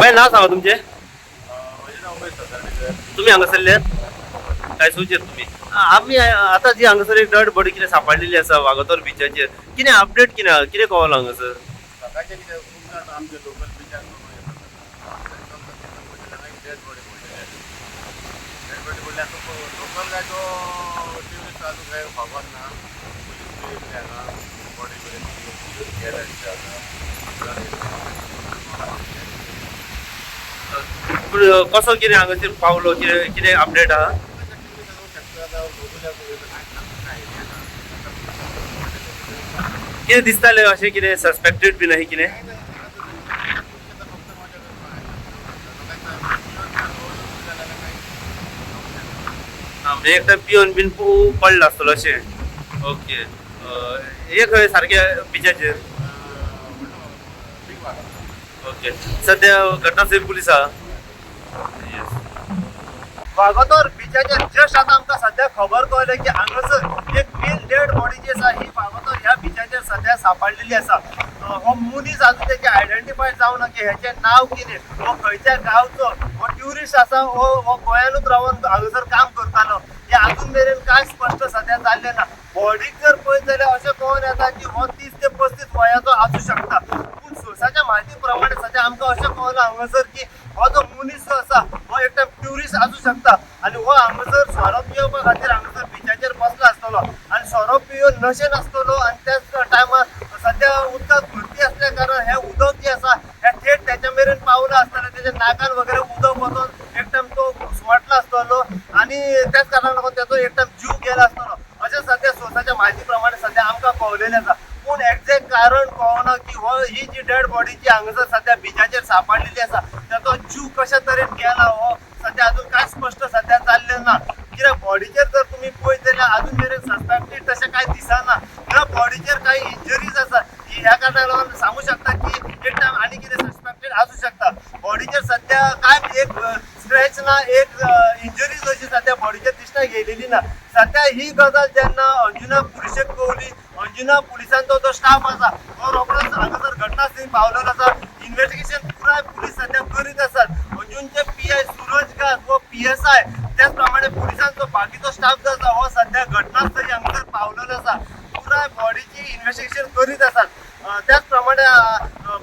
Bye नाव सांगा तुमचे. माझे नाव उमेश सदारणे. तुम्ही हांगासरले काय सूचयत तुम्ही. आम्ही आता जी हांगासर एक डेड बॉडी कितें सापडलेली आसा वागातोर बिचाचेर कितें अपडेट कितें कळ्ळां हांगासर. सकाळचे कितें खूब जाण आमचे लोकल बिचार डेड बॉडी पडलेली डेड बॉडी पडली आतां लोकल काय तो ट्युरिस्ट आजून काय खबर ना. पुलीस बी हांगा बॉडी बी गेल्या कसो कितें हांगासर पावलो कितें कितें अपडेट आहा. कितें दिसतालें अशें कितें सस्पेक्टेड बीन अशें कितें. म्हणजे एकटा पिवन बीन पडला आसतलो अशें. ओके हे खंय सारकें बिचाचेर. ओके सद्या घटनास्थळी पुलीस आहा. वागातोर बिचाचेर जस्ट आता आमकां सध्या खबर कळ्ळें की हांगासर एक मेल डेड बॉडी जी आसा ही वागातोर ह्या बिचाचेर सध्या सापडलेली आसा. हो मनीस अजून तेचे आयडेंटिफाय जावना की हेचें नांव कितें, हो खंयच्या गांवचो, हो ट्युरिस्ट आसा हो गोंयानूच रावन हांगासर काम करतालो हे अजून मेरेन कांय स्पश्ट सध्या जाल्लें ना. बॉडीक जर पळयत जाल्यार अशें कळून येता की हो 30 ते 35 वयाचो आसूं शकता. पूण सोर्साच्या म्हायती प्रमाणे सध्या आमकां अशें कळ्ळां हांगासर की हो जो मनीस जो आसा हो एकटा ट्युरिस्ट आसूं शकता आनी हो हांगासर सोरो पिवपा खातीर हांगासर बिचाचेर बसलो आसतलो आनी सोरो पिवन नशेन आसतलो आनी त्याच टायमार सध्या उदकांत भरती असल्या कारण हे उदक जे आसा हे थेट त्याच्या मेरेन पावलं आसतलें. तेच्या नाकान वगैरे उदक वचून एकदम तो घुसमटलो आसतलो आनी त्याच कारणान लागून त्याचो एकदम जीव गेलो आसतलो अशें सध्या सोर्साच्या म्हायती प्रमाणे सध्या आमकां कळलेलें आसा. पूण एक्झॅक्ट कारण कळना की हो ही जी डेड बॉडी जी हांगासर सध्या बिचाचेर सापडलेली आसा त्याचो जीव कशा तरेन गेला हो सध्या अजून कांय स्पश्ट सध्या जाल्लें ना. कित्याक बॉडीचेर जर तुमी पळयत जाल्यार अजून मेरेन सस्पेक्टेड तशें कांय दिसना. ह्या बॉडीचेर कांय इंजरीज आसा ह्या कारणान लागून सांगू शकता की एक टायम आनी कितें सस्पेक्टेड आसूं शकता. बॉडीचेर सध्या कांय एक स्क्रॅच ना एक इंजरीज अशी सध्या बॉडीचेर दिसता गेलेली ना. सध्या ही गजाल जेन्ना अंजुना पुलिशेक कळली अंजुना पुलिसांचो जो स्टाफ आसा तो रोखडोच हांगासर घटनास्थळी पावलेलो आसा. इन्व्हेस्टिगेशन पुराय पुलीस सध्या करीत आसात. अंजुनचे PI सूरज गास व PSI त्याच प्रमाणे पुलिसांचो बाकीचो स्टाफ जो आसा हो सध्या घटनास्थळी हांगासर पावलेलो आसा. पुराय बॉडीची इन्व्हेस्टिगेशन करीत आसात. त्याच प्रमाणे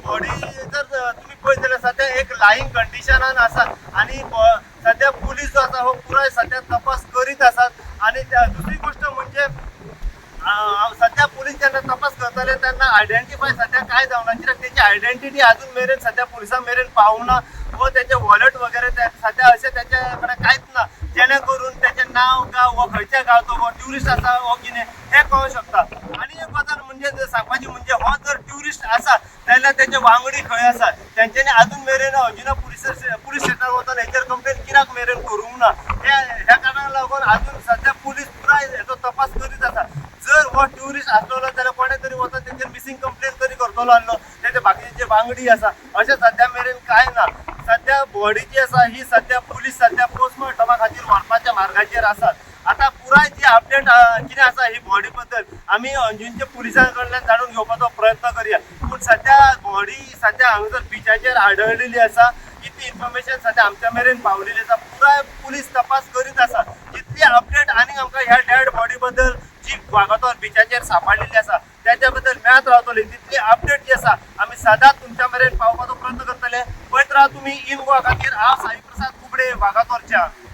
बॉडी जर तुम्ही पळयत जाल्यार सध्या एक लाईंग कंडिशनान आसा आनी सध्या पुलीस जो आसा हो पुराय सध्या तपास करीत आसात. आणि दुसरी गोष्ट म्हणजे सध्या पोलीस जेन्ना तपास करतले तेन्ना आयडेंटिफाय सध्या काय जावना कित्याक तेची आयडेंटिटी अजून मेरेन सध्या पुलिसां मेरेन पावना व तेचे वॉलेट वगैरे सध्या अशें तेचे कडेन कांयच ना जेणे करून तेचें नांव गांव वो खंयच्या गांवचो वो ट्युरिस्ट आसा वो कितें हें कळूं शकता. आनी एक गजाल म्हणजे सांगपाची म्हणजे हो जर ट्युरिस्ट आसा जाल्यार तेचे वांगडी खंय आसा तेंच्यांनी अजून मेरेन अंजुना पुलीस स्टेशनार वचून हेचेर कंप्लेन कित्याक मेरेन करूंक ना ह्या कारणाक लागून अजून सध्या पुलीस पुराय हेचो तपास करीत आसा. जर हो ट्युरिस्ट आसलो जाल्यार कोणे तरी वचून तेचेर मिसींग कंप्लेन तरी करतलो आसलो तेचे बाकीचे वांगडी आसा अशें सध्या मेरेन कांय ना. सध्या बॉडी जी आसा ही सध्या पुलीस सध्या पोस्टमॉर्टमा खातीर व्हरपाच्या मार्गाचेर आसात. आता पुराय जी अपडेट कितें आसा ही बॉडी बद्दल आमी अंजुनचे पुलिसां कडल्यान जाणून घेवपाचो प्रयत्न करया. पूण सध्या बॉडी सध्या हांगासर बिचाचेर आढळलेली आसा. इतली इन्फॉर्मेशन सध्या आमच्या मेरेन पावलेली आसा. पुराय पुलीस तपास करीत आसा. जितली अपडेट आनी आमकां ह्या डेड बॉडी बद्दल जी वागातोर बिचाचेर सापडलेली आसा त्याच्या बद्दल मेळत रावतली तितली अपडेट जी आसा आमी सदांच तुमच्या मेरेन पावपाचो प्रयत्न करतले. पळयत राहा तुमी इन गोवा खातीर हांव साई प्रसाद कुबडे वागातोरच्या.